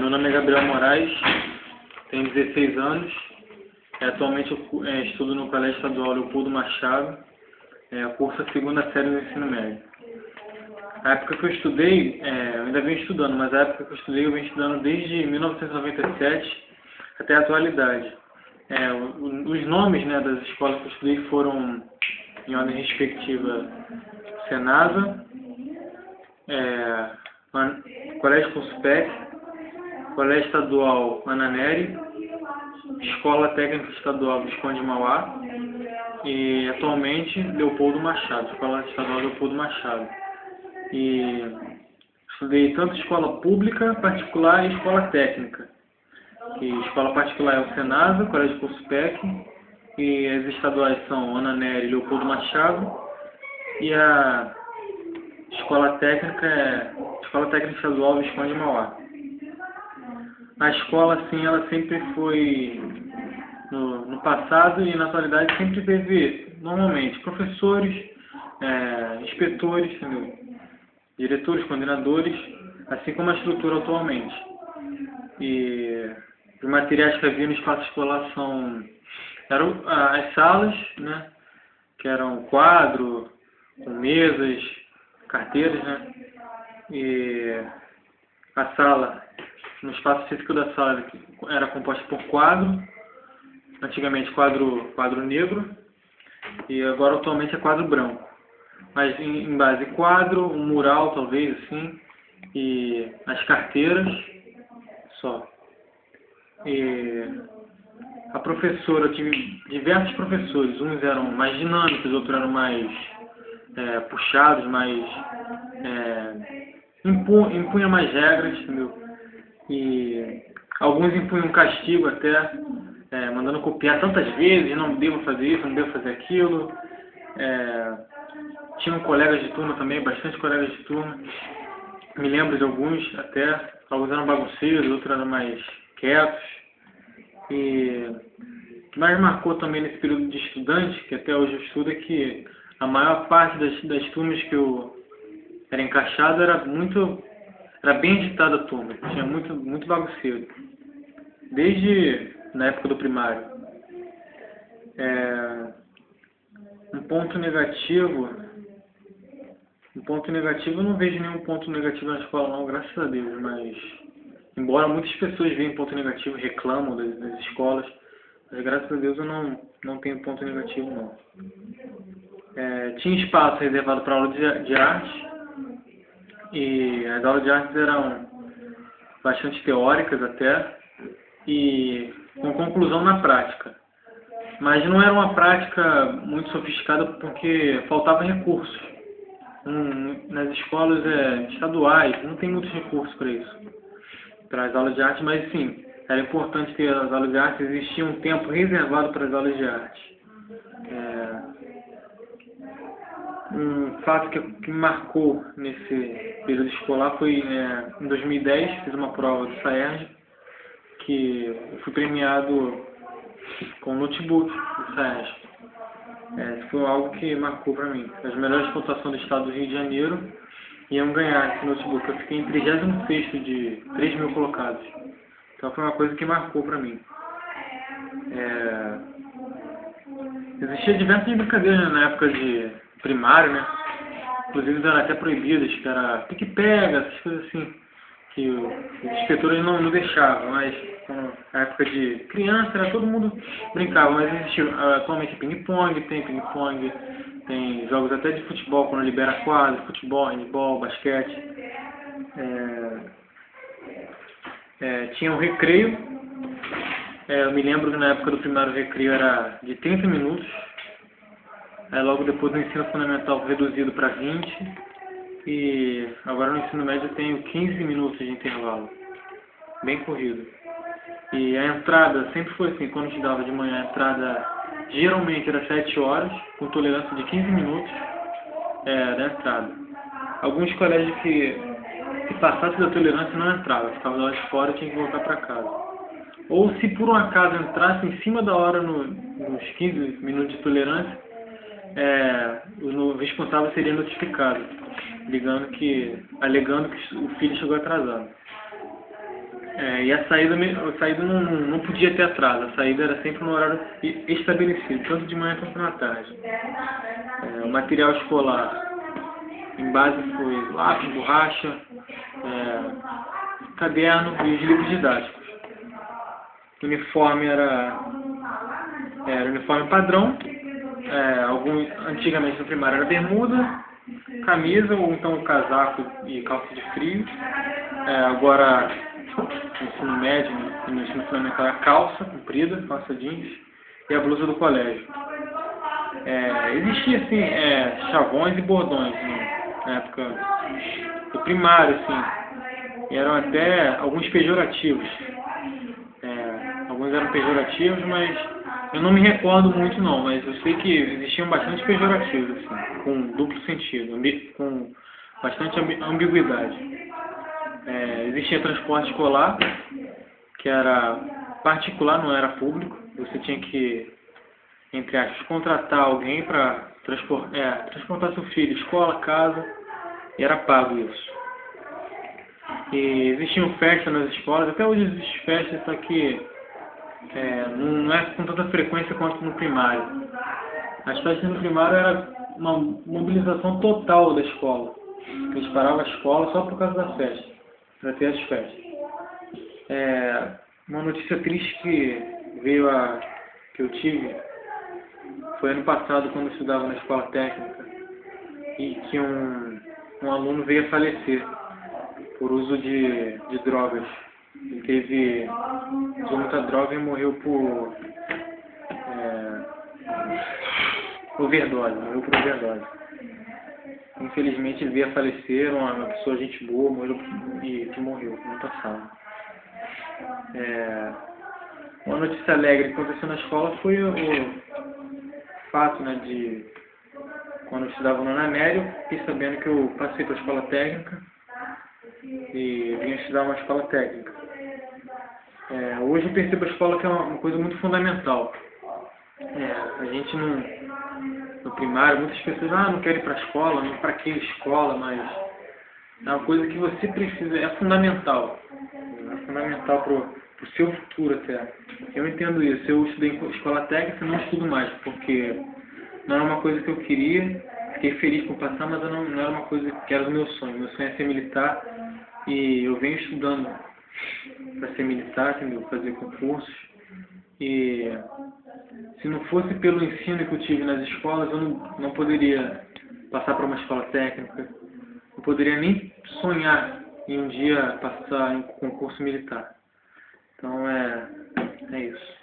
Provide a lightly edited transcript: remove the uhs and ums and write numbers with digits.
Meu nome é Gabriel Moraes, tenho 16 anos. Atualmente eu estudo no Colégio Estadual Leopoldo Machado, curso a segunda série do ensino médio. A época que eu estudei, eu ainda venho estudando, mas a época que eu estudei, eu venho estudando desde 1997 até a atualidade. Os nomes, né, das escolas que eu estudei foram, em ordem respectiva, Senasa, Colégio Conspec, Colégio Estadual Ana Nery, Escola Técnica Estadual Visconde Mauá e atualmente Leopoldo Machado, Escola Estadual Leopoldo Machado. E estudei tanto escola pública, particular e escola técnica. E escola particular é o Senasa, Colégio Conspec, e as estaduais são Ana Nery e Leopoldo Machado, e a escola técnica é Escola Técnica Estadual Visconde Mauá. A escola, assim, ela sempre foi, no passado e na atualidade, sempre teve, normalmente, professores, inspetores, entendeu? Diretores, coordenadores, assim como a estrutura atualmente. E os materiais que havia no espaço escolar eram as salas, né, que eram quadro, com mesas, carteiras, né, e a sala, no espaço físico da sala, era composta por quadro, antigamente quadro negro, e agora atualmente é quadro branco. Mas em base quadro, um mural talvez, assim, e as carteiras, só. E a professora, eu tive diversos professores, uns eram mais dinâmicos, outros eram mais puxados, mais impunham mais regras, entendeu? E alguns impunham castigo até, mandando copiar tantas vezes, não devo fazer isso, não devo fazer aquilo. Tinham colegas de turma também, bastante colegas de turma. Me lembro de alguns até, alguns eram bagunceiros, outros eram mais quietos. E o que mais marcou também nesse período de estudante, que até hoje eu estudo, é que a maior parte das turmas que eu era encaixado era bem agitada a turma, tinha muito bagunceiro. Desde na época do primário. Um ponto negativo, eu não vejo nenhum ponto negativo na escola não, graças a Deus, mas embora muitas pessoas veem ponto negativo e reclamam das escolas, mas graças a Deus eu não tenho ponto negativo não. Tinha espaço reservado para aula de arte, e as aulas de artes eram bastante teóricas até, e com conclusão na prática. Mas não era uma prática muito sofisticada porque faltava recursos. Nas escolas estaduais não tem muitos recursos para isso, para as aulas de arte, mas sim, era importante ter as aulas de arte, existia um tempo reservado para as aulas de arte. Um fato que me marcou nesse período escolar foi em 2010, fiz uma prova do SAERJ, que eu fui premiado com notebook do SAERJ. Isso foi algo que marcou para mim. As melhores pontuações do estado do Rio de Janeiro iam ganhar esse notebook. Eu fiquei em 36º de 3 mil colocados. Então foi uma coisa que marcou para mim. Existia diversas brincadeiras na época de primário, né? Inclusive eram até proibidas, que era pique-pega, essas coisas assim, que os inspetores não deixavam, mas na época de criança todo mundo brincava, mas existe atualmente ping-pong, tem jogos até de futebol quando libera quadro, futebol, handebol, basquete. Tinha um recreio, eu me lembro que na época do primário recreio era de 30 minutos, logo depois do ensino fundamental reduzido para 20, e agora no ensino médio eu tenho 15 minutos de intervalo, bem corrido. E a entrada sempre foi assim, quando eu estudava de manhã, a entrada geralmente era 7 horas, com tolerância de 15 minutos da entrada. Alguns colégios que passasse da tolerância não entrava, ficava lá de fora e tinha que voltar para casa. Ou se por um acaso entrasse em cima da hora nos 15 minutos de tolerância, o responsável seria notificado, alegando que o filho chegou atrasado. E a saída não podia ter atraso, a saída era sempre no horário estabelecido, tanto de manhã quanto na tarde. O material escolar, em base, foi lápis, borracha, caderno e os livros didáticos. O uniforme era uniforme padrão, antigamente no primário era bermuda, camisa ou então casaco e calça de frio. Agora no ensino médio e no ensino fundamental era calça comprida, calça jeans e a blusa do colégio. Existia assim chavões e bordões na época do primário, assim, e eram até alguns pejorativos. Alguns eram pejorativos, mas eu não me recordo muito não, mas eu sei que existiam bastante pejorativos, assim, com duplo sentido, com bastante ambiguidade. Existia transporte escolar, que era particular, não era público. Você tinha que, entre aspas, contratar alguém para transportar seu filho, escola, casa, e era pago isso. E existiam festas nas escolas, até hoje existem festas, só que não é com tanta frequência quanto no primário. As festas no primário era uma mobilização total da escola. Eles paravam a escola só por causa da festa, para ter as festas. Uma notícia triste que eu tive foi ano passado, quando eu estudava na escola técnica, e que um aluno veio a falecer por uso de drogas. Ele usou muita droga e morreu por overdose. Infelizmente ele veio a falecer, uma pessoa gente boa, morreu ano passado. Uma notícia alegre que aconteceu na escola foi o fato, de quando eu estudava no Ananério, fiquei sabendo que eu passei para a escola técnica e vim estudar uma escola técnica. Hoje eu percebo a escola que é uma coisa muito fundamental. A gente no primário, muitas pessoas não querem ir para a escola, não para que escola, mas é uma coisa que você precisa, é fundamental. É fundamental para o seu futuro até. Eu entendo isso. Eu estudei em escola técnica e não estudo mais, porque não era uma coisa que eu queria. Fiquei feliz por passar, mas não era uma coisa que era do meu sonho. Meu sonho é ser militar e eu venho estudando para ser militar, fazer concursos. E se não fosse pelo ensino que eu tive nas escolas, eu não poderia passar para uma escola técnica. Não poderia nem sonhar em um dia passar em um concurso militar. Então é isso.